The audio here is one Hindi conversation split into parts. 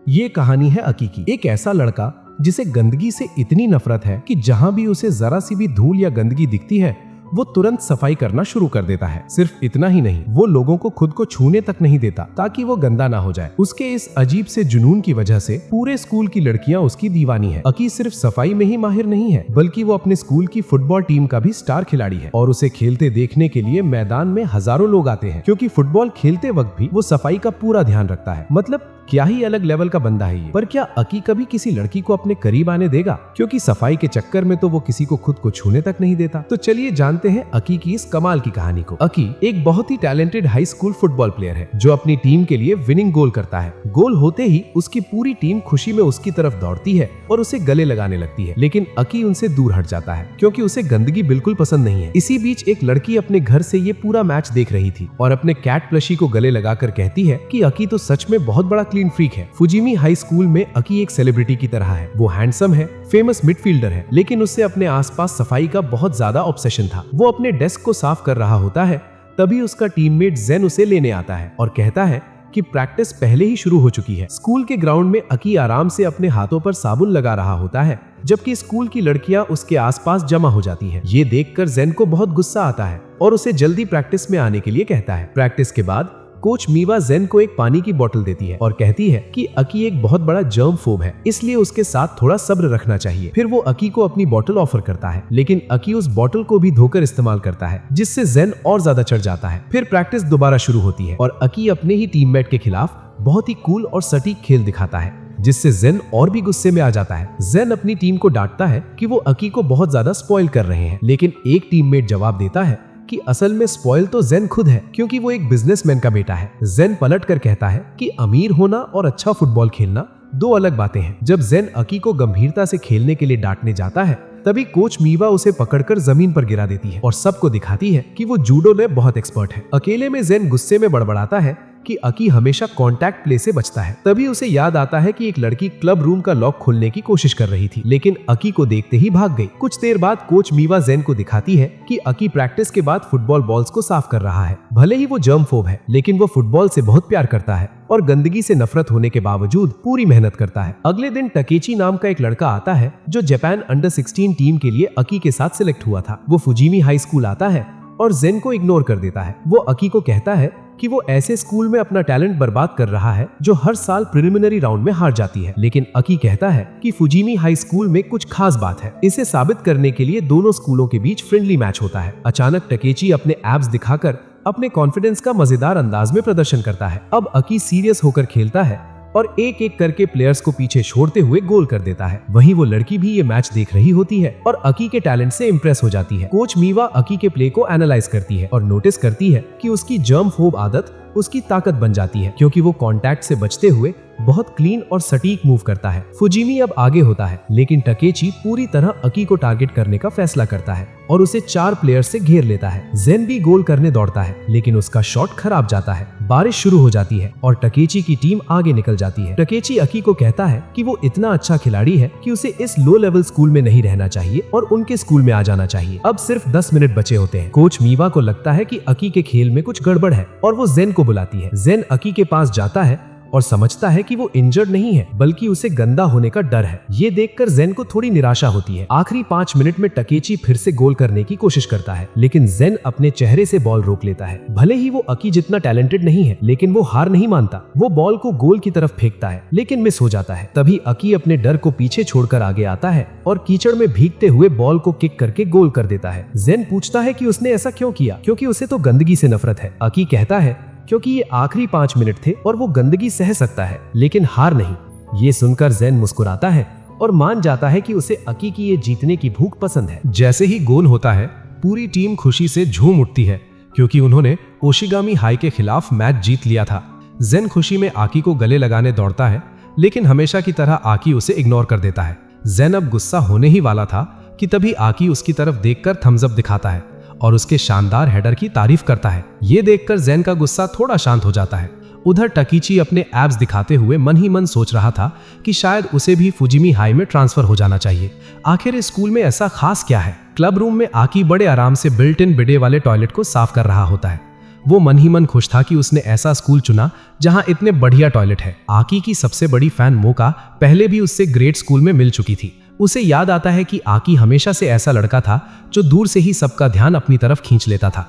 ये कहानी है अकी की। एक ऐसा लड़का जिसे गंदगी से इतनी नफरत है कि जहाँ भी उसे जरा सी भी धूल या गंदगी दिखती है वो तुरंत सफाई करना शुरू कर देता है। सिर्फ इतना ही नहीं, वो लोगों को खुद को छूने तक नहीं देता ताकि वो गंदा ना हो जाए। उसके इस अजीब से जुनून की वजह से पूरे स्कूल की लड़कियां उसकी दीवानी है। अकी सिर्फ सफाई में ही माहिर नहीं है, बल्कि वो अपने स्कूल की फुटबॉल टीम का भी स्टार खिलाड़ी है और उसे खेलते देखने के लिए मैदान में हजारों लोग आते हैं, क्योंकि फुटबॉल खेलते वक्त भी वो सफाई का पूरा ध्यान रखता है। मतलब क्या ही अलग लेवल का बंदा है ये। पर क्या अकी कभी किसी लड़की को अपने करीब आने देगा? क्योंकि सफाई के चक्कर में तो वो किसी को खुद को छूने तक नहीं देता। तो चलिए जानते हैं अकी की इस कमाल की कहानी को। अकी एक बहुत ही talented high school football player है जो अपनी टीम के लिए विनिंग गोल करता है। गोल होते ही उसकी पूरी टीम खुशी में उसकी तरफ दौड़ती है और उसे गले लगाने लगती है, लेकिन अकी उनसे दूर हट जाता है क्योंकि उसे गंदगी बिल्कुल पसंद नहीं है। इसी बीच एक लड़की अपने घर से ये पूरा मैच देख रही थी और अपने कैट प्लशी को गले लगाकर कहती है कि अकी तो सच में बहुत बड़ा क्लीन फ्रीक है। फुजिमी हाई स्कूल में अकी एक सेलिब्रिटी की तरह है। वो हैंडसम है, फेमस मिडफील्डर है, लेकिन उससे अपने आसपास सफाई का बहुत ज्यादा ऑब्सेशन था। वो अपने डेस्क को साफ कर रहा होता है, तभी उसका टीममेट जेन उसे लेने आता है और कहता है कि प्रैक्टिस पहले ही शुरू हो चुकी है। स्कूल के ग्राउंड में अकी आराम से अपने हाथों पर साबुन लगा रहा होता है, जबकि स्कूल की लड़कियां उसके आसपास जमा हो जाती हैं। ये देखकर जेन को बहुत गुस्सा आता है और उसे जल्दी प्रैक्टिस में आने के लिए कहता है। प्रैक्टिस के बाद कोच मीवा जेन को एक पानी की बोतल देती है और कहती है कि अकी एक बहुत बड़ा जर्म फोब है, इसलिए उसके साथ थोड़ा सब्र रखना चाहिए। फिर वो अकी को अपनी बोतल ऑफर करता है, लेकिन अकी उस बोतल को भी धोकर इस्तेमाल करता है, जिससे जेन और ज्यादा चढ़ जाता है। फिर प्रैक्टिस दोबारा शुरू होती है और अकी अपने ही टीममेट के खिलाफ बहुत ही कूल और सटीक खेल दिखाता है, जिससे जेन और भी गुस्से में आ जाता है। जेन अपनी टीम को डांटता है कि वो अकी को बहुत ज्यादा स्पॉइल कर रहे हैं, लेकिन एक टीममेट जवाब देता है कि असल में स्पॉइल तो जेन खुद है, क्योंकि वो एक बिजनेसमैन का बेटा है। जेन पलट कर कहता है कि अमीर होना और अच्छा फुटबॉल खेलना दो अलग बातें हैं। जब जेन अकी को गंभीरता से खेलने के लिए डांटने जाता है, तभी कोच मीवा उसे पकड़कर जमीन पर गिरा देती है और सबको दिखाती है कि वो जूडो में बहुत एक्सपर्ट है। अकेले में जेन गुस्से में बड़बड़ाता है कि अकी हमेशा कांटेक्ट प्ले से बचता है। तभी उसे याद आता है कि एक लड़की क्लब रूम का लॉक खोलने की कोशिश कर रही थी, लेकिन अकी को देखते ही भाग गई। कुछ देर बाद कोच मीवा जेन को दिखाती है कि अकी प्रैक्टिस के बाद फुटबॉल बॉल्स को साफ कर रहा है। भले ही वो जर्म फोब है, लेकिन वो फुटबॉल से बहुत प्यार करता है और गंदगी से नफरत होने के बावजूद पूरी मेहनत करता है। अगले दिन टकेची नाम का एक लड़का आता है जो जापान अंडर 16 टीम के लिए अकी के साथ सिलेक्ट हुआ था। वो फुजिमी हाई स्कूल आता है और जेन को इग्नोर कर देता है। वो अकी को कहता है कि वो ऐसे स्कूल में अपना टैलेंट बर्बाद कर रहा है जो हर साल प्रिलिमिनरी राउंड में हार जाती है, लेकिन अकी कहता है कि फुजिमी हाई स्कूल में कुछ खास बात है। इसे साबित करने के लिए दोनों स्कूलों के बीच फ्रेंडली मैच होता है। अचानक टकेची अपने एब्स दिखाकर अपने कॉन्फिडेंस का मजेदार अंदाज में प्रदर्शन करता है। अब अकी सीरियस होकर खेलता है और एक एक करके प्लेयर्स को पीछे छोड़ते हुए गोल कर देता है। वहीं वो लड़की भी ये मैच देख रही होती है और अकी के टैलेंट से इम्प्रेस हो जाती है। कोच मीवा अकी के प्ले को एनालाइज करती है और नोटिस करती है कि उसकी जर्म फोब आदत उसकी ताकत बन जाती है, क्योंकि वो कांटेक्ट से बचते हुए बहुत क्लीन और सटीक मूव करता है। फुजिमी अब आगे होता है, लेकिन टकेची पूरी तरह अकी को टारगेट करने का फैसला करता है और उसे 4 प्लेयर्स से घेर लेता है। जेन भी गोल करने दौड़ता है, लेकिन उसका शॉट खराब जाता है। बारिश शुरू हो जाती है और टकेची की टीम आगे निकल जाती है। टकेची अकी को कहता है कि वो इतना अच्छा खिलाड़ी है कि उसे इस लो लेवल स्कूल में नहीं रहना चाहिए और उनके स्कूल में आ जाना चाहिए। अब सिर्फ 10 मिनट बचे होते हैं। कोच मीवा को लगता है कि अकी के खेल में कुछ गड़बड़ है और वो जेन को बुलाती है। जेन अकी के पास जाता है और समझता है कि वो इंजर्ड नहीं है, बल्कि उसे गंदा होने का डर है। ये देखकर जेन को थोड़ी निराशा होती है। आखिरी 5 मिनट में टकेची फिर से गोल करने की कोशिश करता है, लेकिन जेन अपने चेहरे से बॉल रोक लेता है। भले ही वो अकी जितना टैलेंटेड नहीं है, लेकिन वो हार नहीं मानता। वो बॉल को गोल की तरफ फेंकता है, लेकिन मिस हो जाता है। तभी अकी अपने डर को पीछे छोड़कर आगे आता है और कीचड़ में भीगते हुए बॉल को किक करके गोल कर देता है। जेन पूछता है कि उसने ऐसा क्यों किया, क्योंकि उसे तो गंदगी से नफरत है। अकी कहता है क्योंकि ये आखिरी 5 मिनट थे और वो गंदगी सह सकता है, लेकिन हार नहीं। ये सुनकर जेन मुस्कुराता है और मान जाता है कि उसे अकी की ये जीतने की भूख पसंद है। जैसे ही गोल होता है, पूरी टीम खुशी से झूम उठती है, क्योंकि उन्होंने ओशिगामी हाई के खिलाफ मैच जीत लिया था। जेन खुशी में आकी को गले लगाने दौड़ता है, लेकिन हमेशा की तरह आकी उसे इग्नोर कर देता है। जेन अब गुस्सा होने ही वाला था कि तभी आकी उसकी तरफ देखकर थम्स अप दिखाता है और उसके शानदार हेडर की तारीफ करता है। ये देखकर जेन का गुस्सा थोड़ा शांत हो जाता है। उधर टकीची अपने एब्स दिखाते हुए मन ही मन सोच रहा था कि शायद उसे भी फुजिमी हाई में ट्रांसफर हो जाना चाहिए। आखिर इस स्कूल में ऐसा खास क्या है? क्लब रूम में आकी बड़े आराम से बिल्ट इन बिडे वाले टॉयलेट को साफ कर रहा होता है। वो मन ही मन खुश था कि उसने ऐसा स्कूल चुना जहां इतने बढ़िया टॉयलेट है। आकी की सबसे बड़ी फैन मोका पहले भी उससे ग्रेट स्कूल में मिल चुकी थी। उसे याद आता है कि आकी हमेशा से ऐसा लड़का था जो दूर से ही सबका ध्यान अपनी तरफ खींच लेता था,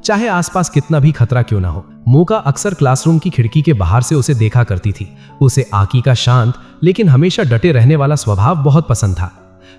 चाहे आसपास कितना भी खतरा क्यों ना हो। मोका अक्सर क्लासरूम की खिड़की के बाहर से उसे देखा करती थी। उसे आकी का शांत लेकिन हमेशा डटे रहने वाला स्वभाव बहुत पसंद था।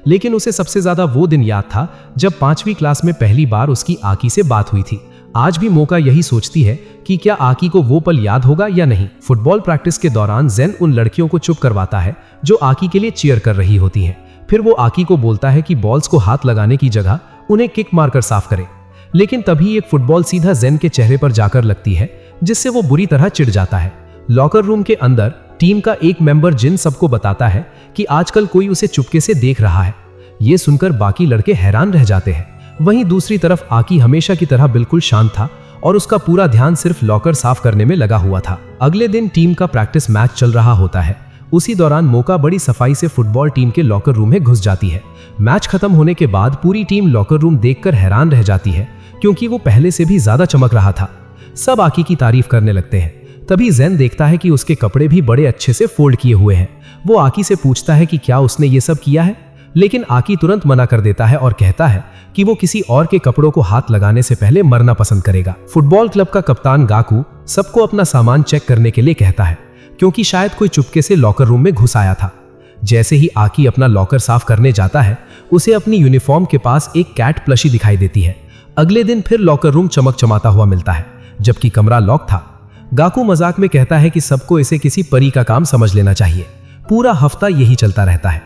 लेकिन उसे सबसे ज्यादा वो दिन याद था जब 5वीं क्लास में पहली बार उसकी आकी से बात हुई थी। आज भी मोका यही सोचती है कि क्या आकी को वो पल याद होगा या नहीं। फुटबॉल प्रैक्टिस के दौरान जेन उन लड़कियों को चुप करवाता है जो आकी के लिए चीयर कर रही होती हैं। फिर वो आकी को बोलता है कि बॉल्स को हाथ लगाने की जगह उन्हें किक मारकर साफ करे। लेकिन तभी एक फुटबॉल सीधा जेन के चेहरे पर जाकर लगती है, जिससे वो बुरी तरह चिढ़ जाता है। लॉकर रूम के अंदर टीम का एक मेंबर जिन सबको बताता है कि आजकल कोई उसे चुपके से देख रहा है। ये सुनकर बाकी लड़के हैरान रह जाते हैं। वहीं दूसरी तरफ आकी हमेशा की तरह बिल्कुल शांत था और उसका पूरा ध्यान सिर्फ लॉकर साफ करने में लगा हुआ था। अगले दिन टीम का प्रैक्टिस मैच चल रहा होता है। उसी दौरान मोका बड़ी सफाई से फुटबॉल टीम के लॉकर रूम में घुस जाती है। मैच खत्म होने के बाद पूरी टीम लॉकर रूम देखकर हैरान रह जाती है, क्योंकि वो पहले से भी ज्यादा चमक रहा था। सब आकी की तारीफ करने लगते हैं। तभी जेन देखता है कि उसके कपड़े भी बड़े अच्छे से फोल्ड किए हुए हैं। वो आकी से पूछता है कि क्या उसने ये सब किया है, लेकिन आकी तुरंत मना कर देता है और कहता है कि वो किसी और के कपड़ों को हाथ लगाने से पहले मरना पसंद करेगा। फुटबॉल क्लब का कप्तान गाकू सबको अपना सामान चेक करने के लिए कहता है, क्योंकि शायद कोई चुपके से लॉकर रूम में घुस आया था। जैसे ही आकी अपना लॉकर साफ करने जाता है, उसे अपनी यूनिफॉर्म के पास एक कैट प्लशी दिखाई देती है। अगले दिन फिर लॉकर रूम चमक चमाता हुआ मिलता है, जबकि कमरा लॉक था। गाकू मजाक में कहता है कि सबको इसे किसी परी का काम समझ लेना चाहिए। पूरा हफ्ता यही चलता रहता है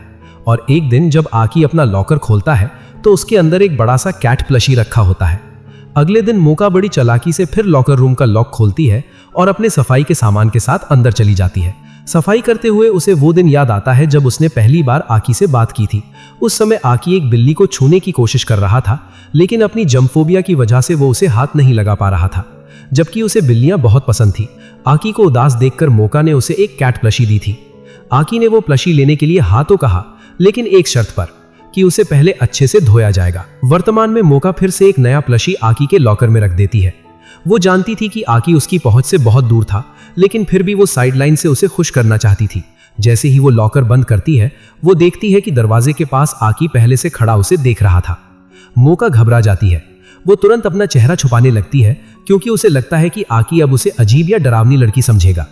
और एक दिन जब आकी अपना लॉकर खोलता है तो उसके अंदर एक बड़ा सा कैट प्लशी रखा होता है। अगले दिन मोका बड़ी चालाकी से फिर लॉकर रूम का लॉक खोलती है और अपने सफाई के सामान के साथ अंदर चली जाती है। सफाई करते हुए उसे वो दिन याद आता है जब उसने पहली बार आकी से बात की थी। उस समय आकी एक बिल्ली को छूने की कोशिश कर रहा था, लेकिन अपनी जम्फोबिया की वजह से वो उसे हाथ नहीं लगा पा रहा था, जबकि उसे बिल्लियां बहुत पसंद थी। आकी को उदास देखकर मोका ने उसे एक कैट प्लशी दी थी। आकी ने वो प्लशी लेने के लिए हाँ तो कहा, लेकिन एक शर्त पर कि उसे पहले अच्छे से धोया जाएगा। वर्तमान में मोका फिर से एक नया प्लशी आकी के लॉकर में रख देती है। वो जानती थी कि आकी उसकी पहुंच से बहुत दूर था, लेकिन फिर भी वो साइडलाइन से उसे खुश करना चाहती थी। जैसे ही वो लॉकर बंद करती है, वो देखती है कि दरवाजे के पास आकी पहले से खड़ा उसे देख रहा था। मोका घबरा जाती है। वो तुरंत अपना चेहरा छुपाने लगती है, क्योंकि उसे लगता है कि आकी अब उसे अजीब या डरावनी लड़की समझेगा।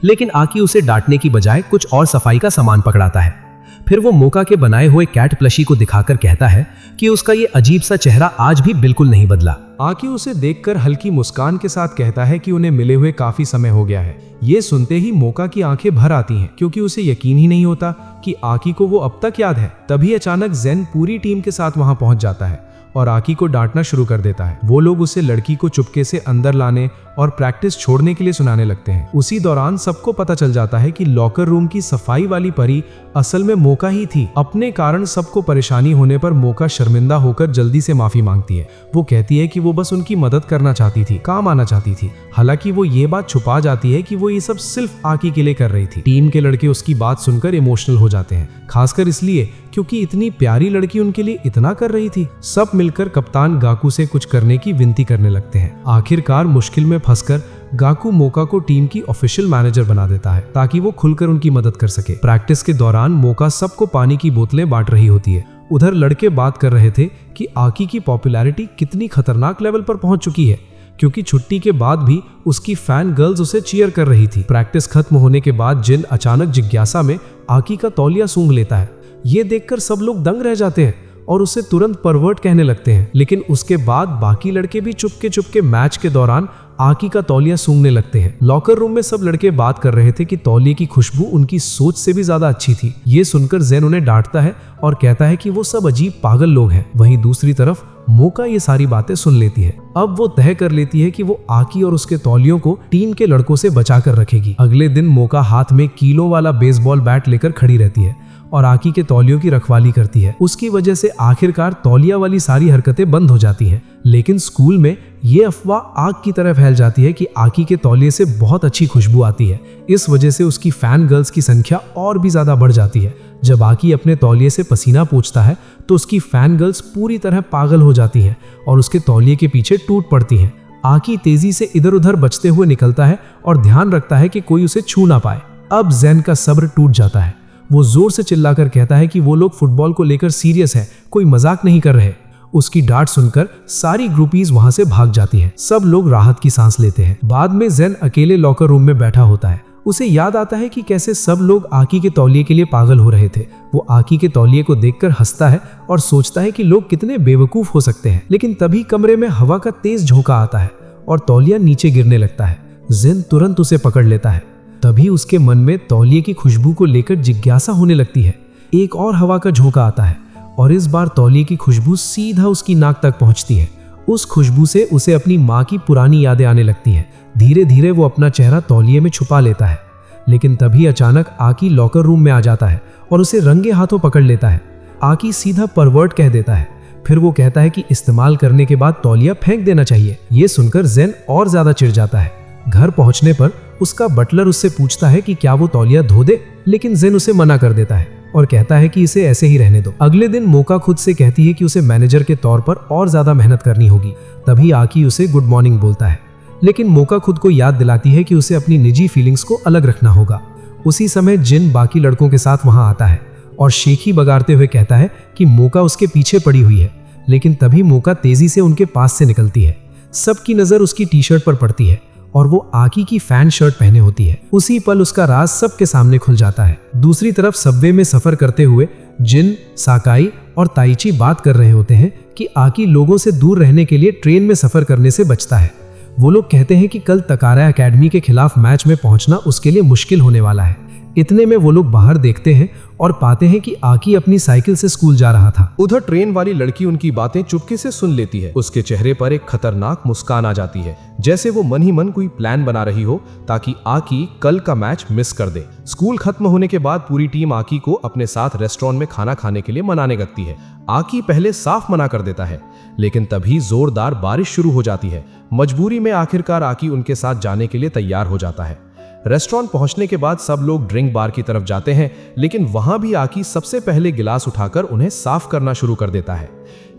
लेकिन आकी उसे डांटने की बजाय कुछ और सफाई का सामान पकड़ाता है। फिर वो मोका के बनाए हुए कैट प्लशी को दिखाकर कहता है कि उसका ये अजीब सा चेहरा आज भी बिल्कुल नहीं बदला। आकी उसे देखकर हल्की मुस्कान के साथ कहता है कि उन्हें मिले हुए काफी समय हो गया है। ये सुनते ही मोका की आंखें भर आती हैं, क्योंकि उसे यकीन ही नहीं होता कि आकी को वो अब तक याद है। तभी अचानक जेन पूरी टीम के साथ वहां पहुंच जाता है और आकी को डांटना शुरू कर देता है। वो लोग उसे लड़की को चुपके से अंदर लाने और प्रैक्टिस छोड़ने के लिए सुनाने लगते हैं। उसी दौरान सबको पता चल जाता है कि लॉकर रूम की सफाई वाली परी असल में मोका ही थी। अपने कारण सबको परेशानी होने पर मोका शर्मिंदा होकर जल्दी से माफी मांगती है। वो कहती है कि वो बस उनकी मदद करना चाहती थी, काम आना चाहती थी। हालांकि वो ये बात छुपा जाती है कि वो ये सब सिर्फ आकी के लिए कर रही थी। टीम के लड़के उसकी बात सुनकर इमोशनल हो जाते हैं, खासकर इसलिए क्योंकि इतनी प्यारी लड़की उनके लिए इतना कर रही थी। सब मिलकर कप्तान गाकू से कुछ करने की विनती करने लगते हैं। आखिरकार मुश्किल में फंसकर गाकू मोका को टीम की ऑफिशियल मैनेजर बना देता है, ताकि वो खुलकर उनकी मदद कर सके। प्रैक्टिस के दौरान मोका सबको पानी की बोतलें बांट रही होती है। उधर लड़के बात कर रहे थे कि आकी की पॉपुलैरिटी कितनी खतरनाक लेवल पर पहुंच चुकी है, क्योंकि छुट्टी के बाद भी उसकी फैन गर्ल्स उसे चीयर कर रही थी। प्रैक्टिस खत्म होने के बाद जिन अचानक जिज्ञासा में आकी का तौलिया सूंघ लेता है। ये देखकर सब लोग दंग रह जाते हैं और उसे तुरंत परवर्ट कहने लगते हैं। लेकिन उसके बाद बाकी लड़के भी चुपके चुपके मैच के दौरान आकी का तौलिया सूंघने लगते हैं। लॉकर रूम में सब लड़के बात कर रहे थे कि तौलिए की खुशबू उनकी सोच से भी ज्यादा अच्छी थी। ये सुनकर जेन उन्हें डांटता है और कहता है कि वो सब अजीब पागल लोग हैं। वहीं दूसरी तरफ मोका ये सारी बातें सुन लेती है। अब वो तय कर लेती है कि वो आकी और उसके तौलियों को टीम के लड़कों से बचा कर रखेगी। अगले दिन मोका हाथ में कीलों वाला बेसबॉल बैट लेकर खड़ी रहती है और आकी के तौलियों की रखवाली करती है। उसकी वजह से आखिरकार तौलिया वाली सारी हरकतें बंद हो जाती हैं। लेकिन स्कूल में ये अफवाह आग की तरह फैल जाती है कि आकी के तौलिए से बहुत अच्छी खुशबू आती है। इस वजह से उसकी फैन गर्ल्स की संख्या और भी ज्यादा बढ़ जाती है। जब आकी अपने तौलिए से पसीना पोंछता है तो उसकी फैन गर्ल्स पूरी तरह पागल हो जाती हैं और उसके तौलिए के पीछे टूट पड़ती हैं। आकी तेजी से इधर उधर बचते हुए निकलता है और ध्यान रखता है कि कोई उसे छू ना पाए। अब जेन का सब्र टूट जाता है। वो जोर से चिल्लाकर कहता है कि वो लोग फुटबॉल को लेकर सीरियस है, कोई मजाक नहीं कर रहे। उसकी डांट सुनकर सारी ग्रुपीज वहां से भाग जाती हैं। सब लोग राहत की सांस लेते हैं। बाद में जेन अकेले लॉकर रूम में बैठा होता है। उसे याद आता है कि कैसे सब लोग आकी के तौलिए के लिए पागल हो रहे थे। वो आकी के तौलिए को देखकर हंसता है और सोचता है कि लोग कितने बेवकूफ हो सकते हैं। लेकिन तभी कमरे में हवा का तेज झोंका आता है और तौलिया नीचे गिरने लगता है। जेन तुरंत उसे पकड़ लेता है। तभी उसके मन में तौलिए की खुशबू को लेकर जिज्ञासा होने लगती है। एक और हवा का झोंका आता है और इस बार तौलिए की खुशबू सीधा उसकी नाक तक पहुंचती है। उस खुशबू से उसे अपनी माँ की पुरानी यादें आने लगती हैं। धीरे धीरे वो अपना चेहरा तौलिए में छुपा लेता है। लेकिन तभी अचानक आकी लॉकर रूम में आ जाता है और उसे रंगे हाथों पकड़ लेता है। आकी सीधा परवर्ट कह देता है। फिर वो कहता है कि इस्तेमाल करने के बाद तौलिया फेंक देना चाहिए। ये सुनकर जेन और ज्यादा चिढ़ जाता है। घर पहुंचने पर उसका बटलर उससे पूछता है कि क्या वो तौलिया धो दे, लेकिन जेन उसे मना कर देता है और कहता है कि इसे ऐसे ही रहने दो। अगले दिन मोका खुद से कहती है कि उसे मैनेजर के तौर पर और ज्यादा मेहनत करनी होगी। तभी आकी उसे गुड मॉर्निंग बोलता है, लेकिन मोका खुद को याद दिलाती है कि उसे अपनी निजी फीलिंग्स को अलग रखना होगा। उसी समय जिन बाकी लड़कों के साथ वहां आता है और शेखी बगाड़ते हुए कहता है कि मोका उसके पीछे पड़ी हुई है। लेकिन तभी मोका तेजी से उनके पास से निकलती है। सबकी नजर उसकी टी शर्ट पर पड़ती है और वो आकी की फैन शर्ट पहने होती है। उसी पल उसका राज सबके सामने खुल जाता है। दूसरी तरफ सबवे में सफर करते हुए जिन, साकाई और ताइची बात कर रहे होते हैं कि आकी लोगों से दूर रहने के लिए ट्रेन में सफर करने से बचता है। वो लोग कहते हैं कि कल तकारा एकेडमी के खिलाफ मैच में पहुंचना उसके लिए मुश्किल होने वाला है। इतने में वो लोग बाहर देखते हैं और पाते हैं कि आकी अपनी साइकिल से स्कूल जा रहा था। उधर ट्रेन वाली लड़की उनकी बातें चुपके से सुन लेती है। उसके चेहरे पर एक खतरनाक मुस्कान आ जाती है, जैसे वो मन ही मन कोई प्लान बना रही हो ताकि आकी कल का मैच मिस कर दे। स्कूल खत्म होने के बाद पूरी टीम आकी को अपने साथ रेस्टोरेंट में खाना खाने के लिए मनाने लगती है। आकी पहले साफ मना कर देता है, लेकिन तभी जोरदार बारिश शुरू हो जाती है। मजबूरी में आखिरकार आकी उनके साथ जाने के लिए तैयार हो जाता है। रेस्टोरेंट पहुंचने के बाद सब लोग ड्रिंक बार की तरफ जाते हैं, लेकिन वहां भी आकी सबसे पहले गिलास उठाकर उन्हें साफ करना शुरू कर देता है।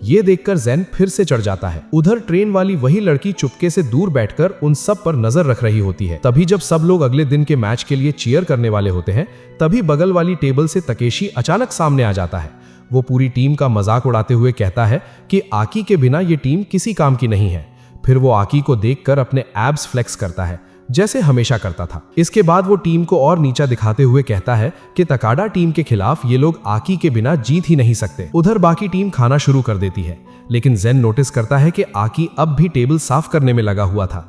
ये देखकर जेन फिर से चढ़ जाता है। उधर ट्रेन वाली वही लड़की चुपके से दूर बैठकर उन सब पर नजर रख रही होती है। तभी जब सब लोग अगले दिन के मैच के लिए चीयर करने वाले होते हैं, तभी बगल वाली टेबल से तकेशी अचानक सामने आ जाता है। वो पूरी टीम का मजाक उड़ाते हुए कहता है कि आकी के बिना ये टीम किसी काम की नहीं है। फिर वो आकी को देखकर अपने एब्स फ्लेक्स करता है, जैसे हमेशा करता था। इसके बाद वो टीम को और नीचा दिखाते हुए कहता है कि तकाडा टीम के खिलाफ ये लोग आकी के बिना जीत ही नहीं सकते। उधर बाकी टीम खाना शुरू कर देती है, लेकिन जेन नोटिस करता है कि आकी अब भी टेबल साफ करने में लगा हुआ था।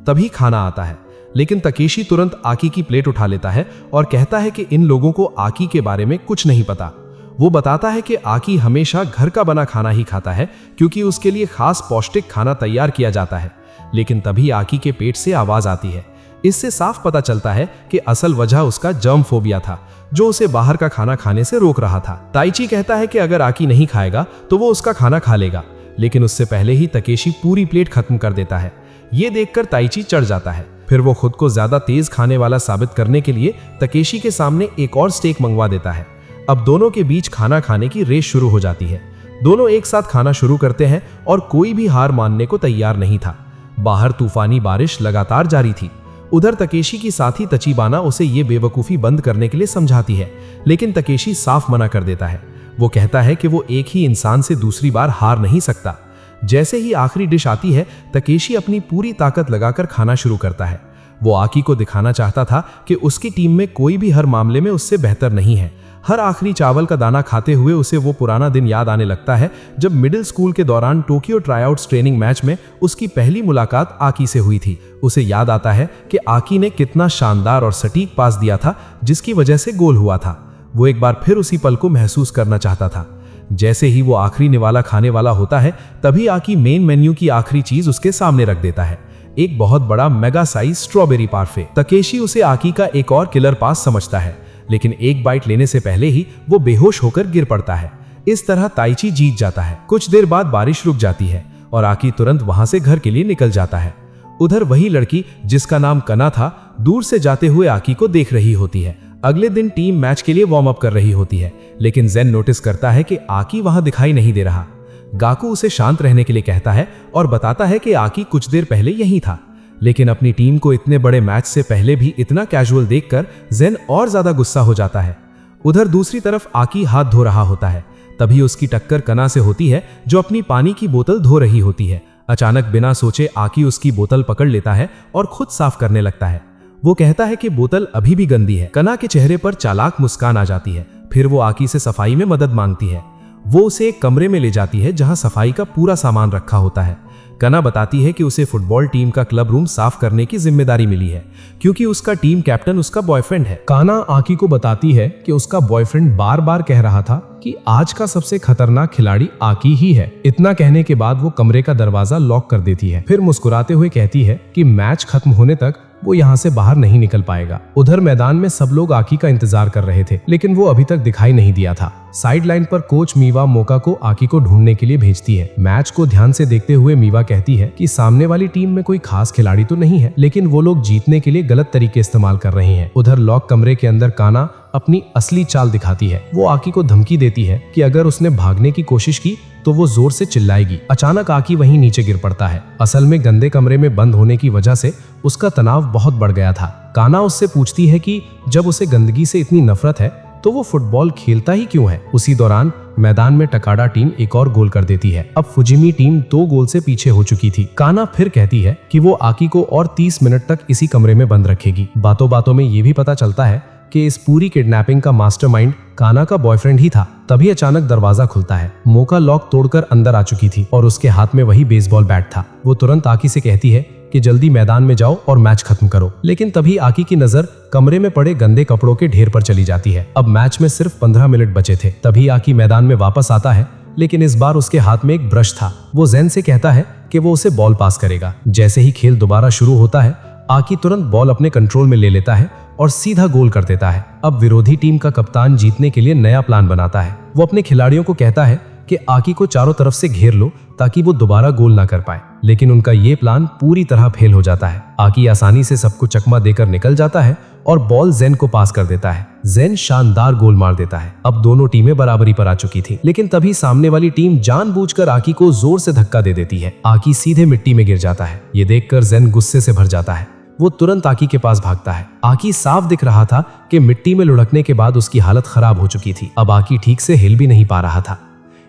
तभी खाना आता है, लेकिन तकेशी तुरंत आकी की प्लेट उठा लेता है और कहता है कि इन लोगों को आकी के बारे में कुछ नहीं पता। वो बताता है कि आकी हमेशा घर का बना खाना ही खाता है, क्योंकि उसके लिए खास पौष्टिक खाना तैयार किया जाता है। लेकिन तभी आकी के पेट से आवाज आती है। इससे साफ पता चलता है कि असल वजह उसका जर्म फोबिया था, जो उसे बाहर का खाना खाने से रोक रहा था। ताइची कहता है कि अगर आकी नहीं खाएगा तो वो उसका खाना खा लेगा, लेकिन उससे पहले ही तकेशी पूरी प्लेट खत्म कर देता है। ये देखकर ताइची चढ़ जाता है। फिर वो खुद को ज्यादा तेज खाने वाला साबित करने के लिए तकेशी के सामने एक और स्टेक मंगवा देता है। अब दोनों के बीच खाना खाने की रेस शुरू हो जाती है। दोनों एक साथ खाना शुरू करते हैं और कोई भी हार मानने को तैयार नहीं था। बाहर तूफानी बारिश लगातार जारी थी। उधर तकेशी की साथी तचीबाना उसे ये बेवकूफ़ी बंद करने के लिए समझाती है, लेकिन तकेशी साफ मना कर देता है। वो कहता है कि वो एक ही इंसान से दूसरी बार हार नहीं सकता। जैसे ही आखिरी डिश आती है, तकेशी अपनी पूरी ताकत लगाकर खाना शुरू करता है। वो आकी को दिखाना चाहता था कि उसकी टीम में कोई भी हर मामले में उससे बेहतर नहीं है। हर आखिरी चावल का दाना खाते हुए उसे वो पुराना दिन याद आने लगता है जब मिडिल स्कूल के दौरान टोक्यो ट्राईआउट्स ट्रेनिंग मैच में उसकी पहली मुलाकात आकी से हुई थी। उसे याद आता है कि आकी ने कितना शानदार और सटीक पास दिया था, जिसकी वजह से गोल हुआ था। वो एक बार फिर उसी पल को महसूस करना चाहता था। जैसे ही वो आखिरी निवाला खाने वाला होता है, तभी आकी मेन मेन्यू की आखिरी चीज उसके सामने रख देता है, एक बहुत बड़ा मेगा साइज स्ट्रॉबेरी पार्फे। तकेशी उसे आकी का एक और किलर पास समझता है, लेकिन एक बाइट लेने से पहले ही वो बेहोश होकर गिर पड़ता है। इस तरह ताइची जीत जाता है। कुछ देर बाद बारिश रुक जाती है और आकी तुरंत वहां से घर के लिए निकल जाता है। उधर वही लड़की जिसका नाम कना था, दूर से जाते हुए आकी को देख रही होती है। अगले दिन टीम मैच के लिए वार्म अप कर रही होती है, लेकिन जेन नोटिस करता है कि आकी वहां दिखाई नहीं दे रहा। गाकू उसे शांत रहने के लिए कहता है और बताता है कि आकी कुछ देर पहले यहीं था, लेकिन अपनी टीम को इतने बड़े मैच से पहले भी इतना कैजुअल देखकर जेन और ज्यादा गुस्सा हो जाता है। उधर दूसरी तरफ आकी हाथ धो रहा होता है, तभी उसकी टक्कर कना से होती है जो अपनी पानी की बोतल धो रही होती है। अचानक बिना सोचे आकी उसकी बोतल पकड़ लेता है और खुद साफ करने लगता है। वो कहता है कि बोतल अभी भी गंदी है। कना के चेहरे पर चालाक मुस्कान आ जाती है। फिर वो आकी से सफाई में मदद मांगती है। वो उसे एक कमरे में ले जाती है जहां सफाई का पूरा सामान रखा होता है। कना बताती है कि उसे फुटबॉल टीम का क्लब रूम साफ करने की जिम्मेदारी मिली है क्योंकि उसका टीम कैप्टन उसका बॉयफ्रेंड है। काना आकी को बताती है कि उसका बॉयफ्रेंड बार बार कह रहा था कि आज का सबसे खतरनाक खिलाड़ी आकी ही है। इतना कहने के बाद वो कमरे का दरवाजा लॉक कर देती है। फिर मुस्कुराते हुए कहती है कि मैच खत्म होने तक वो यहाँ से बाहर नहीं निकल पाएगा। उधर मैदान में सब लोग आकी का इंतजार कर रहे थे, लेकिन वो अभी तक दिखाई नहीं दिया था। साइड लाइन पर कोच मीवा मोका को आकी को ढूंढने के लिए भेजती है। मैच को ध्यान से देखते हुए मीवा कहती है कि सामने वाली टीम में कोई खास खिलाड़ी तो नहीं है, लेकिन वो लोग जीतने के लिए गलत तरीके इस्तेमाल कर रहे हैं। उधर लॉक कमरे के अंदर काना अपनी असली चाल दिखाती है। वो आकी को धमकी देती है कि अगर उसने भागने की कोशिश की तो वो जोर से चिल्लाएगी। अचानक आकी वहीं नीचे गिर पड़ता है। असल में गंदे कमरे में बंद होने की वजह से उसका तनाव बहुत बढ़ गया था। काना उससे पूछती है कि जब उसे गंदगी से इतनी नफरत है तो वो फुटबॉल खेलता ही क्यों है। उसी दौरान मैदान में टकाडा टीम एक और गोल कर देती है। अब फुजिमी टीम 2 गोल से पीछे हो चुकी थी। काना फिर कहती है कि वो आकी को और 30 मिनट तक इसी कमरे में बंद रखेगी। बातों बातों में ये भी पता चलता है कि इस पूरी किडनैपिंग का मास्टरमाइंड काना का बॉयफ्रेंड ही था। तभी अचानक दरवाजा खुलता है। मोका लॉक तोड़कर अंदर आ चुकी थी और उसके हाथ में वही बेसबॉल बैट था। वो तुरंत आकी से कहती है कि जल्दी मैदान में जाओ और मैच खत्म करो, लेकिन तभी आकी की नजर कमरे में पड़े गंदे कपड़ों के ढेर पर चली जाती है। अब मैच में सिर्फ 15 मिनट बचे थे। तभी आकी मैदान में वापस आता है, लेकिन इस बार उसके हाथ में एक ब्रश था। वो जेन से कहता है कि वो उसे बॉल पास करेगा। जैसे ही खेल दोबारा शुरू होता है, आकी तुरंत बॉल अपने कंट्रोल में ले लेता है और सीधा गोल कर देता है। अब विरोधी टीम का कप्तान जीतने के लिए नया प्लान बनाता है। वो अपने खिलाड़ियों को कहता है कि आकी को चारों तरफ से घेर लो ताकि वो दोबारा गोल ना कर पाए, लेकिन उनका ये प्लान पूरी तरह फेल हो जाता है। आकी आसानी से सबको चकमा देकर निकल जाता है और बॉल जेन को पास कर देता है। जेन शानदार गोल मार देता है। अब दोनों टीमें बराबरी पर आ चुकी थी, लेकिन तभी सामने वाली टीम जानबूझकर आकी को जोर से धक्का दे देती है। आकी सीधे मिट्टी में गिर जाता है। ये देखकर जेन गुस्से से भर जाता है। वो तुरंत आकी के पास भागता है। आकी साफ दिख रहा था कि मिट्टी में लुढ़कने के बाद उसकी हालत खराब हो चुकी थी। अब आकी ठीक से हिल भी नहीं पा रहा था।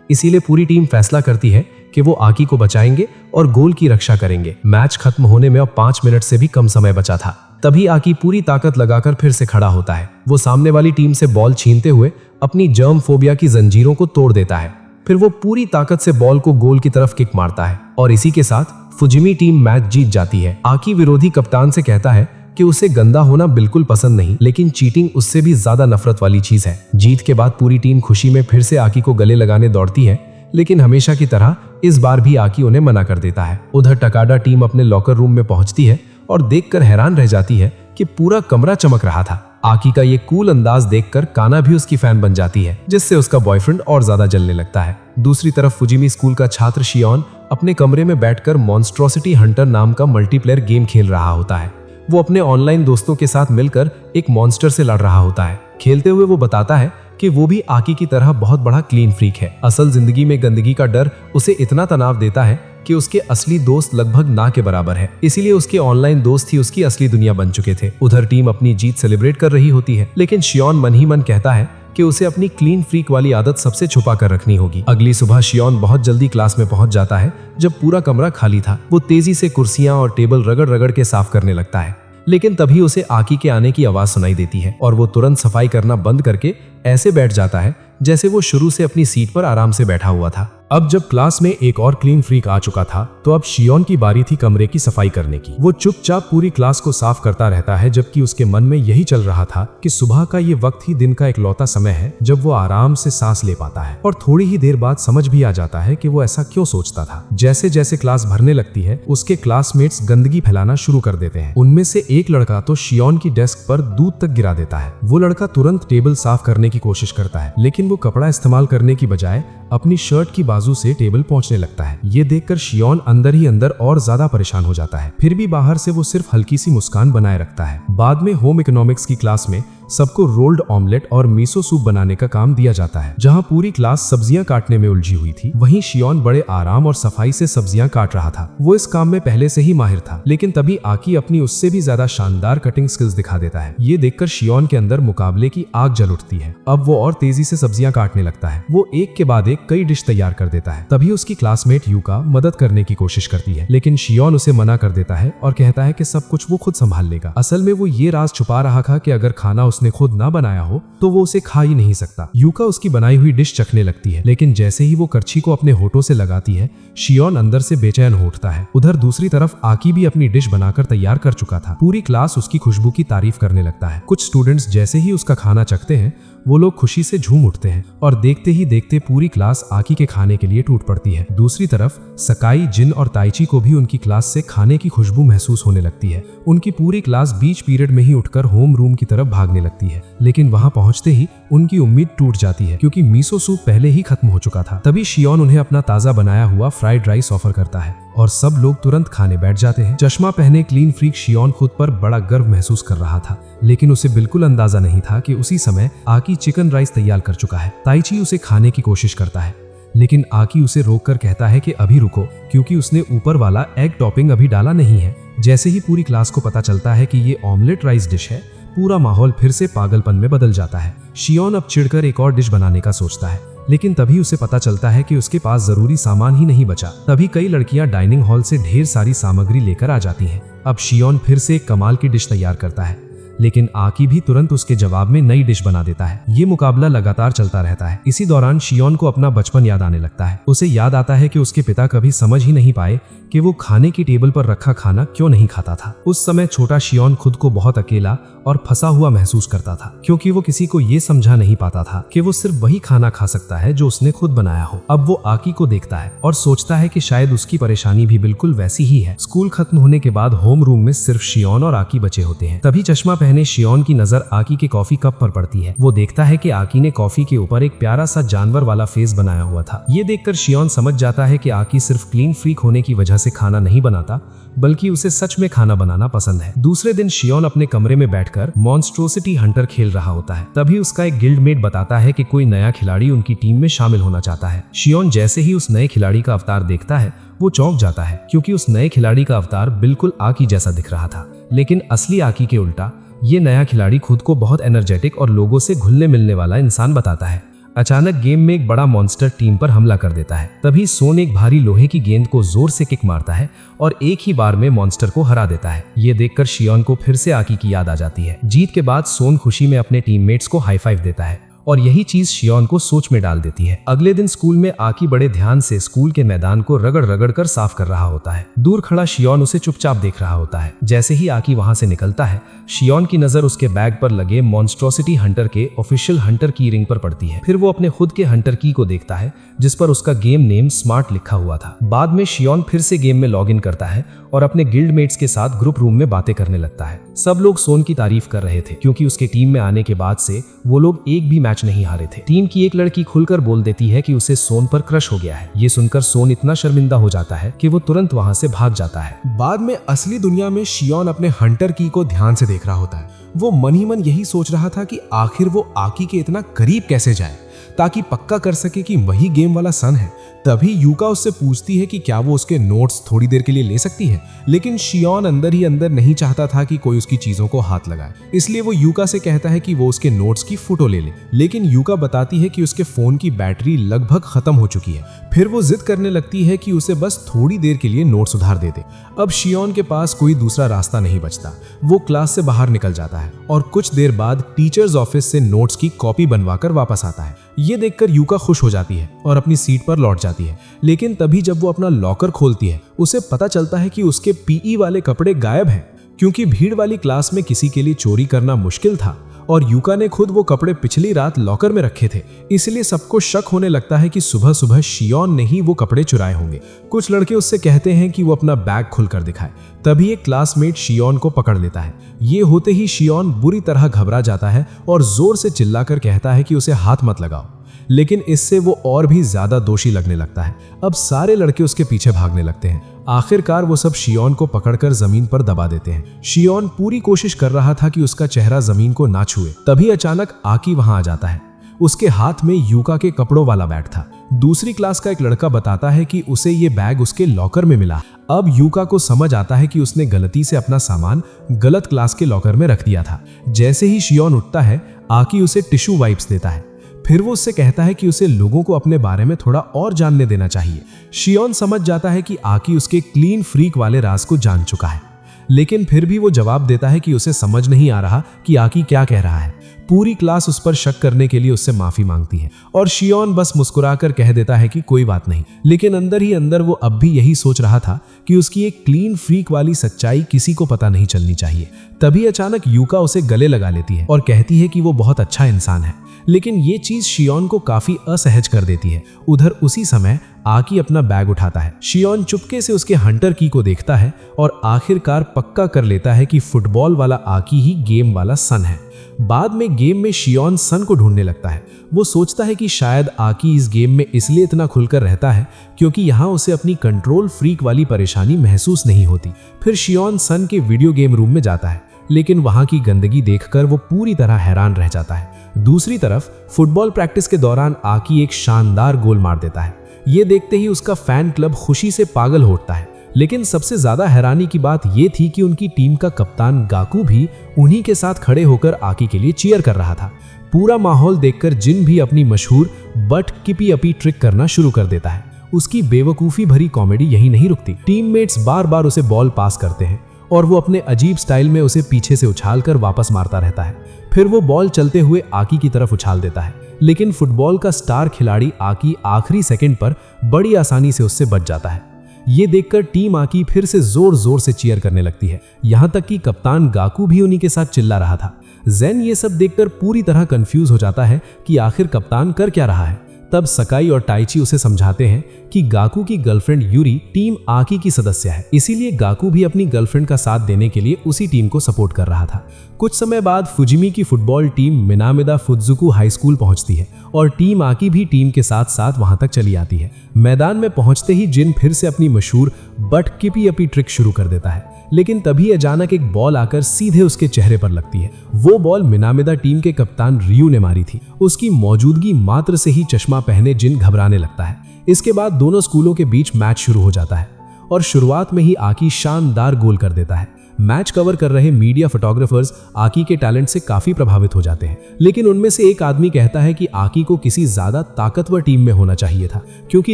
इसीलिए पूरी टीम फैसला करती है कि वो आकी को बचाएंगे और गोल की रक्षा करेंगे। मैच खत्म होने में अब 5 मिनट से भी कम समय बचा था। तभी आकी पूरी ताकत लगाकर फिर से खड़ा होता है। वो सामने वाली टीम से बॉल छीनते हुए अपनी जर्म फोबिया की जंजीरों को तोड़ देता है। फिर वो पूरी ताकत से बॉल को गोल की तरफ किक मारता है और इसी के साथ फुजिमी टीम मैच जीत जाती है। आकी विरोधी कप्तान से कहता है कि उसे गंदा होना बिल्कुल पसंद नहीं, लेकिन चीटिंग उससे भी ज्यादा नफरत वाली चीज है। जीत के बाद पूरी टीम खुशी में फिर से आकी को गले लगाने दौड़ती है, लेकिन हमेशा की तरह इस बार भी आकी उन्हें मना कर देता है। उधर टकाडा टीम अपने लॉकर रूम में पहुंचती है और देखकर हैरान रह जाती है कि पूरा कमरा चमक रहा था। आकी का ये कूल अंदाज देखकर काना भी उसकी फैन बन जाती है, जिससे उसका बॉयफ्रेंड और ज्यादा जलने लगता है। दूसरी तरफ फुजिमी स्कूल का छात्र शियोन अपने कमरे में बैठकर मॉन्स्ट्रोसिटी हंटर नाम का मल्टीप्लेयर गेम खेल रहा होता है। वो अपने ऑनलाइन दोस्तों के साथ मिलकर एक मॉन्स्टर से लड़ रहा होता है। खेलते हुए वो बताता है कि वो भी आकी की तरह बहुत बड़ा क्लीन फ्रीक है। असल जिंदगी में गंदगी का डर उसे इतना तनाव देता है कि उसके असली दोस्त लगभग ना के बराबर है। इसीलिए उसके ऑनलाइन दोस्त ही उसकी असली दुनिया बन चुके थे। उधर टीम अपनी जीत सेलिब्रेट कर रही होती है, लेकिन शियोन मन ही मन कहता है कि उसे अपनी क्लीन फ्रीक वाली आदत सबसे छुपा कर रखनी होगी। अगली सुबह शियोन बहुत जल्दी क्लास में पहुंच जाता है। जब पूरा कमरा खाली था, वो तेजी से कुर्सियां और टेबल रगड़ रगड़ के साफ करने लगता है, लेकिन तभी उसे आकी के आने की आवाज सुनाई देती है और वो तुरंत सफाई करना बंद करके ऐसे बैठ जाता है जैसे वो शुरू से अपनी सीट पर आराम से बैठा हुआ था। अब जब क्लास में एक और क्लीन फ्रीक आ चुका था, तो अब शियोन की बारी थी कमरे की सफाई करने की। वो चुपचाप पूरी क्लास को साफ करता रहता है, जबकि उसके मन में यही चल रहा था कि सुबह का ये वक्त ही दिन का इकलौता समय है जब वो आराम से सांस ले पाता है। और थोड़ी ही देर बाद समझ भी आ जाता है कि वो ऐसा क्यों सोचता था। जैसे जैसे क्लास भरने लगती है, उसके क्लासमेट्स गंदगी फैलाना शुरू कर देते हैं। उनमें से एक लड़का तो शियोन की डेस्क पर दूध तक गिरा देता है। वो लड़का तुरंत टेबल साफ करने की कोशिश करता है, लेकिन वो कपड़ा इस्तेमाल करने की बजाय अपनी शर्ट की बाजू से टेबल पहुंचने लगता है। ये देखकर शियोन अंदर ही अंदर और ज्यादा परेशान हो जाता है। फिर भी बाहर से वो सिर्फ हल्की सी मुस्कान बनाए रखता है। बाद में होम इकोनॉमिक्स की क्लास में सबको रोल्ड ऑमलेट और मीसो सूप बनाने का काम दिया जाता है। जहाँ पूरी क्लास सब्जियां काटने में उलझी हुई थी, वहीं शियोन बड़े आराम और सफाई से सब्जियां काट रहा था। वो इस काम में पहले से ही माहिर था, लेकिन तभी आकी अपनी उससे भी ज्यादा शानदार कटिंग स्किल्स दिखा देता है। ये देखकर शियोन के अंदर मुकाबले की आग जल उठती है। अब वो और तेजी से सब्जियां काटने लगता है। वो एक के बाद एक कई डिश तैयार कर देता है। तभी उसकी क्लासमेट यूका मदद करने की कोशिश करती है, लेकिन शियोन उसे मना कर देता है और कहता है कि सब कुछ वो खुद संभाल लेगा। असल में वो ये राज छुपा रहा था कि अगर खाना उसने खुद ना बनाया हो तो वो उसे खा ही नहीं सकता। यूका उसकी बनाई हुई डिश चखने लगती है, लेकिन जैसे ही वो करछी को अपने होठों से लगाती है, शियोन अंदर से बेचैन हो उठता है। उधर दूसरी तरफ आकी भी अपनी डिश बनाकर तैयार कर चुका था। पूरी क्लास उसकी खुशबू की तारीफ करने लगता है। कुछ स्टूडेंट्स जैसे ही उसका खाना चखते हैं, वो लोग खुशी से झूम उठते हैं और देखते ही देखते पूरी क्लास आकी के खाने के लिए टूट पड़ती है। दूसरी तरफ सकाई, जिन और ताइची को भी उनकी क्लास से खाने की खुशबू महसूस होने लगती है। उनकी पूरी क्लास बीच पीरियड में ही उठकर होम रूम की तरफ भागने लगती है, लेकिन वहां पहुंचते ही उनकी उम्मीद टूट जाती है, क्योंकि मीसो सूप पहले ही खत्म हो चुका था। तभी शियोन उन्हें अपना ताजा बनाया हुआ फ्राइड राइस ऑफर करता है और सब लोग तुरंत खाने बैठ जाते हैं। चश्मा पहने क्लीन फ्रीक शियोन खुद पर बड़ा गर्व महसूस कर रहा था, लेकिन उसे बिल्कुल अंदाजा नहीं था कि उसी समय आकी चिकन राइस तैयार कर चुका है। ताइची उसे खाने की कोशिश करता है, लेकिन आकी उसे रोककर कहता है कि अभी रुको, क्योंकि उसने ऊपर वाला एग टॉपिंग अभी डाला नहीं है। जैसे ही पूरी क्लास को पता चलता है कि ये ऑमलेट राइस डिश है, पूरा माहौल फिर से पागलपन में बदल जाता है। शियोन अब चिढ़कर एक और डिश बनाने का सोचता है, लेकिन तभी उसे पता चलता है कि उसके पास जरूरी सामान ही नहीं बचा। तभी कई लड़कियां डाइनिंग हॉल से ढेर सारी सामग्री लेकर आ जाती हैं। अब शियोन फिर से एक कमाल की डिश तैयार करता है, लेकिन आकी भी तुरंत उसके जवाब में नई डिश बना देता है। ये मुकाबला लगातार चलता रहता है। इसी दौरान शियोन को अपना बचपन याद आने लगता है। उसे याद आता है कि उसके पिता कभी समझ ही नहीं पाए कि वो खाने की टेबल पर रखा खाना क्यों नहीं खाता था। उस समय छोटा शियोन खुद को बहुत अकेला और फंसा हुआ महसूस करता था, क्योंकि वो किसी को ये समझा नहीं पाता था कि वो सिर्फ वही खाना खा सकता है जो उसने खुद बनाया हो। अब वो आकी को देखता है और सोचता है कि शायद उसकी परेशानी भी बिल्कुल वैसी ही है। स्कूल खत्म होने के बाद होम रूम में सिर्फ शियोन और आकी बचे होते हैं। तभी चश्मा पहने शियोन की नजर आकी के कॉफी कप पर पड़ती है। वो देखता है कि आकी ने कॉफी के ऊपर एक प्यारा सा जानवर वाला फेस बनाया हुआ था। ये देखकर शियोन समझ जाता है कि आकी सिर्फ क्लीन फ्रीक होने की वजह से खाना नहीं बनाता, बल्कि उसे सच में खाना बनाना पसंद है। दूसरे दिन शियोन अपने कमरे में बैठकर मॉन्स्ट्रोसिटी हंटर खेल रहा होता है। तभी उसका एक गिल्डमेट बताता है कि कोई नया खिलाड़ी उनकी टीम में शामिल होना चाहता है। शियोन जैसे ही उस नए खिलाड़ी का अवतार देखता है, वो चौंक जाता है, क्योंकि उस नए खिलाड़ी का अवतार बिल्कुल आकी जैसा दिख रहा था। लेकिन असली आकी के उल्टा ये नया खिलाड़ी खुद को बहुत एनर्जेटिक और लोगों से घुलने मिलने वाला इंसान बताता है। अचानक गेम में एक बड़ा मॉन्स्टर टीम पर हमला कर देता है। तभी सोन एक भारी लोहे की गेंद को जोर से किक मारता है और एक ही बार में मॉन्स्टर को हरा देता है। ये देखकर शियोन को फिर से आकी की याद आ जाती है। जीत के बाद सोन खुशी में अपने टीममेट्स को हाई फाइव देता है और यही चीज शियोन को सोच में डाल देती है। अगले दिन स्कूल में आकी बड़े ध्यान से स्कूल के मैदान को रगड़ रगड़ कर साफ कर रहा होता है। दूर खड़ा शियोन उसे चुपचाप देख रहा होता है। जैसे ही आकी वहां से निकलता है, शियोन की नजर उसके बैग पर लगे मॉन्स्ट्रोसिटी हंटर के ऑफिशियल हंटर की रिंग पर पड़ती है। फिर वो अपने खुद के हंटर की को देखता है, जिस पर उसका गेम नेम स्मार्ट लिखा हुआ था। बाद में शियोन फिर से गेम में लॉग इन करता है और अपने गिल्डमेट्स के साथ ग्रुप रूम में बातें करने लगता है। सब लोग सोन की तारीफ कर रहे थे, क्योंकि उसके टीम में आने के बाद से वो लोग एक भी मैच नहीं हारे थे। टीम की एक लड़की खुलकर बोल देती है कि उसे सोन पर क्रश हो गया है। ये सुनकर सोन इतना शर्मिंदा हो जाता है कि वो तुरंत वहां से भाग जाता है। बाद में असली दुनिया में शियोन अपने हंटर की को ध्यान से देख रहा होता है। वो मन ही मन यही सोच रहा था कि आखिर वो आकी के इतना करीब कैसे जाए, ताकि पक्का कर सके कि वही गेम वाला सन है। तभी यूका उससे पूछती है कि क्या वो उसके नोट्स थोड़ी देर के लिए ले सकती है, लेकिन शियोन अंदर ही अंदर नहीं चाहता था कि कोई उसकी चीजों को हाथ लगाए। इसलिए वो यूका से कहता है कि वो उसके नोट्स की फोटो ले ले, लेकिन यूका बताती है कि उसके फोन की बैटरी लगभग खत्म हो चुकी है। फिर वो जिद करने लगती है कि उसे बस थोड़ी देर के लिए नोट्स उधार दे दे। अब शियोन के पास कोई दूसरा रास्ता नहीं बचता। वो क्लास से बाहर निकल जाता है और कुछ देर बाद टीचर्स ऑफिस से नोट्स की कॉपी बनवाकर वापस आता है। ये देखकर यूका खुश हो जाती है और अपनी सीट पर लौट जाती है। लेकिन तभी जब वो अपना लॉकर खोलती है, उसे पता चलता है कि उसके पीई वाले कपड़े गायब हैं, क्योंकि भीड़ वाली क्लास में किसी के लिए चोरी करना मुश्किल था और यूका ने खुद वो कपड़े पिछली रात लॉकर में रखे थे। इसलिए सबको शक होने लगता है कि सुबह सुबह शियोन ने ही वो कपड़े चुराए होंगे। कुछ लड़के उससे कहते हैं कि वो अपना बैग खुलकर दिखाए। तभी एक क्लासमेट शियोन को पकड़ लेता है। ये होते ही शियोन बुरी तरह घबरा जाता है और जोर से चिल्लाकर कहता है कि उसे हाथ मत लगाओ। लेकिन इससे वो और भी ज्यादा दोषी लगने लगता है। अब सारे लड़के उसके पीछे भागने लगते हैं। आखिरकार वो सब शियोन को पकड़कर जमीन पर दबा देते हैं। शियोन पूरी कोशिश कर रहा था कि उसका चेहरा जमीन को ना छुए, तभी अचानक आकी वहां आ जाता है। उसके हाथ में यूका के कपड़ों वाला बैग था। दूसरी क्लास का एक लड़का बताता है कि उसे ये बैग उसके लॉकर में मिला। अब यूका को समझ आता है कि उसने गलती से अपना सामान गलत क्लास के लॉकर में रख दिया था। जैसे ही शियोन उठता है, आकी उसे टिश्यू वाइप्स देता है। फिर वो उससे कहता है कि उसे लोगों को अपने बारे में थोड़ा और जानने देना चाहिए। शियोन समझ जाता है कि आकी उसके क्लीन फ्रीक वाले राज को जान चुका है, लेकिन फिर भी वो जवाब देता है कि उसे समझ नहीं आ रहा कि आकी क्या कह रहा है। पूरी क्लास उस पर शक करने के लिए उससे माफी मांगती है और शियोन बस मुस्कुराकर कह देता है कि कोई बात नहीं, लेकिन अंदर ही अंदर वो अब भी यही सोच रहा था कि उसकी एक क्लीन फ्रीक वाली सच्चाई किसी को पता नहीं चलनी चाहिए। तभी अचानक यूका उसे गले लगा लेती है और कहती है कि वो बहुत अच्छा इंसान है, लेकिन ये चीज शियोन को काफी असहज कर देती है। उधर उसी समय आकी अपना बैग उठाता है। शियोन चुपके से उसके हंटर की को देखता है और आखिरकार पक्का कर लेता है कि फुटबॉल वाला आकी ही गेम वाला सन है। बाद में गेम में शियोन सन को ढूंढने लगता है। वो सोचता है कि शायद आकी इस गेम में इसलिए इतना खुलकर रहता है क्योंकि यहाँ उसे अपनी कंट्रोल फ्रीक वाली परेशानी महसूस नहीं होती। फिर शियोन सन के वीडियो गेम रूम में जाता है, लेकिन वहां की गंदगी देखकर वो पूरी तरह हैरान रह जाता है। दूसरी तरफ फुटबॉल प्रैक्टिस के दौरान आकी एक शानदार गोल मार देता है। ये देखते ही उसका फैन क्लब खुशी से पागल हो उठता है, लेकिन सबसे ज्यादा हैरानी की बात यह थी कि उनकी टीम का कप्तान गाकू भी उन्हीं के साथ खड़े होकर आकी के लिए चीयर कर रहा था। पूरा माहौल देखकर जिन भी अपनी मशहूर बट किपी अपी ट्रिक करना शुरू कर देता है। उसकी बेवकूफी भरी कॉमेडी यही नहीं रुकती। टीममेट्स बार बार उसे बॉल पास करते हैं और वो अपने अजीब स्टाइल में उसे पीछे से उछालकर वापस मारता रहता है। फिर वो बॉल चलते हुए आकी की तरफ उछाल देता है, लेकिन फुटबॉल का स्टार खिलाड़ी आकी आखिरी सेकंड पर बड़ी आसानी से उससे बच जाता है। ये देखकर टीम आकी फिर से जोर जोर से चीयर करने लगती है, यहाँ तक कि कप्तान गाकू भी उन्हीं के साथ चिल्ला रहा था। जेन ये सब देखकर पूरी तरह कंफ्यूज हो जाता है कि आखिर कप्तान कर क्या रहा है। तब सकाई और टाइची उसे समझाते हैं कि गाकू की गर्लफ्रेंड यूरी टीम आकी की सदस्य है, इसीलिए गाकू भी अपनी गर्लफ्रेंड का साथ देने के लिए उसी टीम को सपोर्ट कर रहा था। कुछ समय बाद फुजिमी की फुटबॉल टीम मिनामिदा फुत्सुकु हाई स्कूल पहुंचती है और टीम आकी भी टीम के साथ साथ वहां तक चली आती है। मैदान में पहुंचते ही जिन फिर से अपनी मशहूर बट किपी अपी ट्रिक शुरू कर देता है, लेकिन तभी अचानक एक बॉल आकर सीधे उसके चेहरे पर लगती है। वो बॉल मिनामिदा टीम के कप्तान रियू ने मारी थी। उसकी मौजूदगी मात्र से ही चश्मा पहने जिन घबराने लगता है। इसके बाद दोनों स्कूलों के बीच मैच शुरू हो जाता है और शुरुआत में ही आकी शानदार गोल कर देता है। मैच कवर कर रहे मीडिया फोटोग्राफर्स आकी के टैलेंट से काफी प्रभावित हो जाते हैं, लेकिन उनमें से एक आदमी कहता है कि आकी को किसी ज्यादा ताकतवर टीम में होना चाहिए था, क्योंकि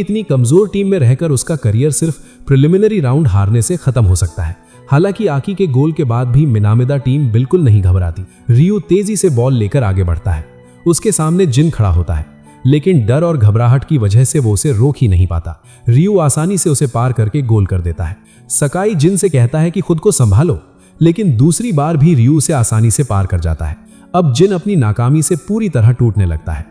इतनी कमजोर टीम में रहकर उसका करियर सिर्फ प्रिलिमिनरी राउंड हारने से खत्म हो सकता है। हालांकि आकी के गोल के बाद भी मिनामिदा टीम बिल्कुल नहीं घबराती। रियू तेजी से बॉल लेकर आगे बढ़ता है। उसके सामने जिन खड़ा होता है, लेकिन डर और घबराहट की वजह से वो उसे रोक ही नहीं पाता। रियू आसानी से उसे पार करके गोल कर देता है। सकाई जिन से कहता है कि खुद को संभालो, लेकिन दूसरी बार भी रियू उसे आसानी से पार कर जाता है। अब जिन अपनी नाकामी से पूरी तरह टूटने लगता है।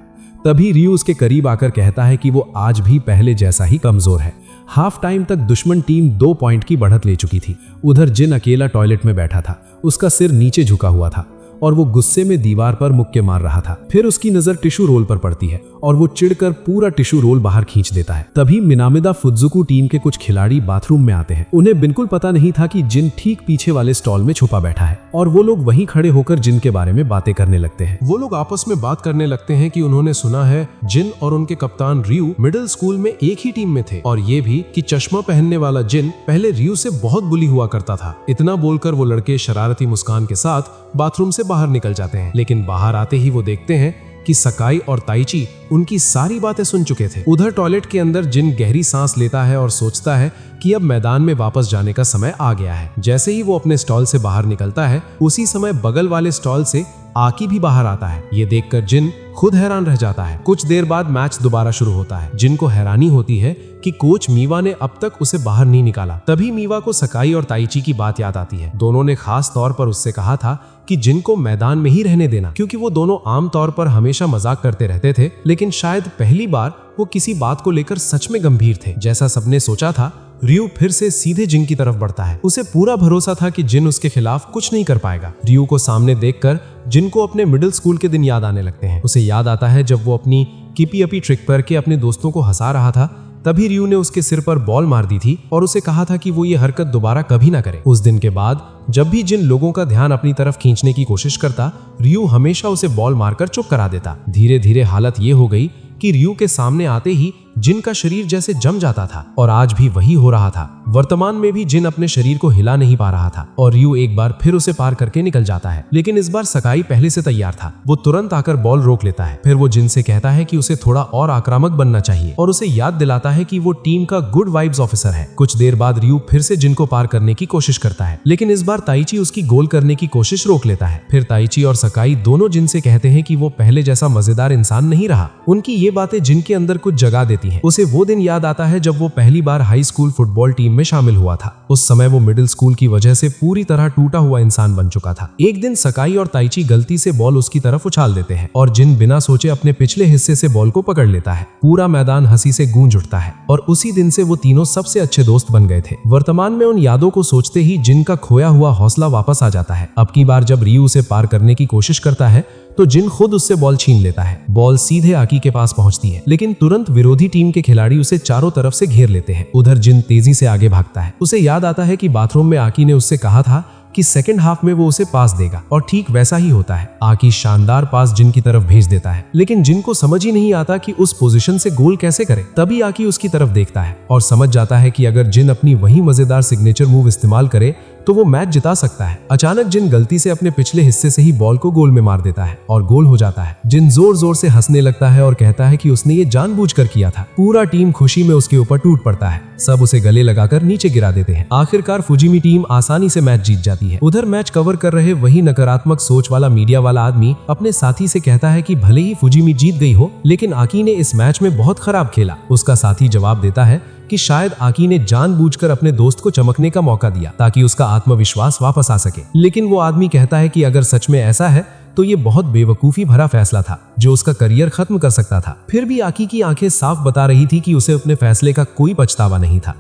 तभी रियू उसके करीब आकर कहता है कि वो आज भी पहले जैसा ही कमजोर है। हाफ टाइम तक दुश्मन टीम 2 पॉइंट की बढ़त ले चुकी थी। उधर जिन अकेला टॉयलेट में बैठा था। उसका सिर नीचे झुका हुआ था और वो गुस्से में दीवार पर मुक्के मार रहा था। फिर उसकी नजर टिश्यू रोल पर पड़ती है और वो चिढ़कर पूरा टिश्यू रोल बाहर खींच देता है। तभी मिनामिदा फुत्सुकु टीम के कुछ खिलाड़ी बाथरूम में आते हैं। उन्हें बिल्कुल पता नहीं था कि जिन ठीक पीछे वाले स्टॉल में छुपा बैठा है और वो लोग वहीं खड़े होकर जिन के बारे में बातें करने लगते हैं। वो लोग आपस में बात करने लगते हैं कि उन्होंने सुना है जिन और उनके कप्तान रियू मिडिल स्कूल में एक ही टीम में थे, और ये भी कि चश्मा पहनने वाला जिन पहले रियू से बहुत बुली हुआ करता था। इतना बोलकर वो लड़के शरारती मुस्कान के साथ बाथरूम से बाहर निकल जाते हैं, लेकिन बाहर आते ही वो देखते हैं कि सकाई और ताइची उनकी सारी बातें सुन चुके थे। उधर टॉयलेट के अंदर जिन गहरी सांस लेता है और सोचता है कि अब मैदान में वापस जाने का समय आ गया है। जैसे ही वो अपने स्टॉल से बाहर निकलता है, उसी समय बगल वाले स्टॉल से आकी भी बाहर आता है। ये देखकर जिन खुद हैरान रह जाता है। कुछ देर बाद मैच दोबारा शुरू होता है। जिन को हैरानी होती है कि कोच मीवा ने अब तक उसे बाहर नहीं निकाला। तभी मीवा को सकाई और ताइची की बात याद आती है। दोनों ने खास तौर पर उससे कहा था कि जिन को मैदान में ही रहने देना, क्योंकि वो दोनों आम तौर पर हमेशा मजाक करते रहते थे, लेकिन शायद पहली बार वो किसी बात को लेकर सच में गंभीर थे। जैसा सबने सोचा था, रियू फिर से सीधे जिन की तरफ बढ़ता है। उसे पूरा भरोसा था कि जिन उसके खिलाफ कुछ नहीं कर पाएगा। रियू को सामने देखकर जिन को अपने मिडिल स्कूल के दिन याद आने लगते हैं। उसे याद आता है जब वो अपनी किपी अपी ट्रिक करके अपने दोस्तों को हंसा रहा था, तभी रियू ने उसके सिर पर बॉल मार दी थी और उसे कहा था कि वो ये हरकत दोबारा कभी ना करे। उस दिन के बाद जब भी जिन लोगों का ध्यान अपनी तरफ खींचने की कोशिश करता, रियू हमेशा उसे बॉल मारकर चुप करा देता। धीरे धीरे हालत ये हो गई कि रियू के सामने आते ही जिन का शरीर जैसे जम जाता था और आज भी वही हो रहा था। वर्तमान में भी जिन अपने शरीर को हिला नहीं पा रहा था और रियू एक बार फिर उसे पार करके निकल जाता है, लेकिन इस बार सकाई पहले से तैयार था। वो तुरंत आकर बॉल रोक लेता है। फिर वो जिन से कहता है कि उसे थोड़ा और आक्रामक बनना चाहिए और उसे याद दिलाता है कि वो टीम का गुड वाइब्स ऑफिसर है। कुछ देर बाद रियू फिर से जिन को पार करने की कोशिश करता है, लेकिन इस बार ताइची उसकी गोल करने की कोशिश रोक लेता है। फिर ताइची और सकाई दोनों जिन से कहते हैं कि वो पहले जैसा मजेदार इंसान नहीं रहा। उनकी ये बातें जिन के अंदर कुछ जगा देती हैं। उसे वो दिन याद आता है जब वो पहली बार हाई स्कूल फुटबॉल टीम में शामिल हुआ था। उस समय वो मिडिल स्कूल की वजह से पूरी तरह टूटा हुआ इंसान बन चुका था। एक दिन सकाई और ताइची गलती से बॉल उसकी तरफ उछाल देते हैं और जिन बिना सोचे अपने पिछले हिस्से से बॉल को पकड़ लेता है। पूरा मैदान हंसी से गूंज उठता है और उसी दिन से वो तीनों सबसे अच्छे दोस्त बन गए थे। वर्तमान में उन यादों को सोचते ही जिन का खोया हुआ हौसला वापस आ जाता है। अब की बार जब रियू उसे पार करने की कोशिश करता है तो जिन खुद उससे बॉल छीन लेता है। बॉल सीधे आकी के पास पहुंचती है, लेकिन तुरंत विरोधी टीम के खिलाड़ी उसे चारों तरफ से घेर लेते हैं। उधर जिन तेजी से आगे भागता है। उसे याद आता है कि बाथरूम में आकी ने उससे कहा था कि सेकंड हाफ में वो उसे पास देगा और ठीक वैसा ही होता है। आकी शानदार पास जिन की तरफ भेज देता है, लेकिन जिन को समझ ही नहीं आता कि उस पोजीशन से गोल कैसे करे। तभी आकी उसकी तरफ देखता है और समझ जाता है कि अगर जिन अपनी वही मजेदार सिग्नेचर मूव इस्तेमाल करे तो वो मैच जिता सकता है। अचानक जिन गलती से अपने पिछले हिस्से से ही बॉल को गोल में मार देता है और गोल हो जाता है। जिन जोर जोर से हंसने लगता है और कहता है कि उसने ये जानबूझकर किया था। पूरा टीम खुशी में उसके ऊपर टूट पड़ता है। सब उसे गले लगाकर नीचे गिरा देते हैं। आखिरकार फुजिमी टीम आसानी से मैच जीत जाती है। उधर मैच कवर कर रहे वही नकारात्मक सोच वाला मीडिया वाला आदमी अपने साथी से कहता है कि भले ही फुजिमी जीत गई हो, लेकिन आकी ने इस मैच में बहुत खराब खेला। उसका साथी जवाब देता है कि शायद आकी ने जानबूझकर अपने दोस्त को चमकने का मौका दिया ताकि उसका आत्मविश्वास वापस आ सके। लेकिन वो आदमी कहता है कि अगर सच में ऐसा है तो ये बहुत बेवकूफी भरा फैसला था जो उसका करियर खत्म कर सकता था। फिर भी आकी की आंखें साफ बता रही थी कि उसे अपने फैसले का कोई पछतावा नहीं था।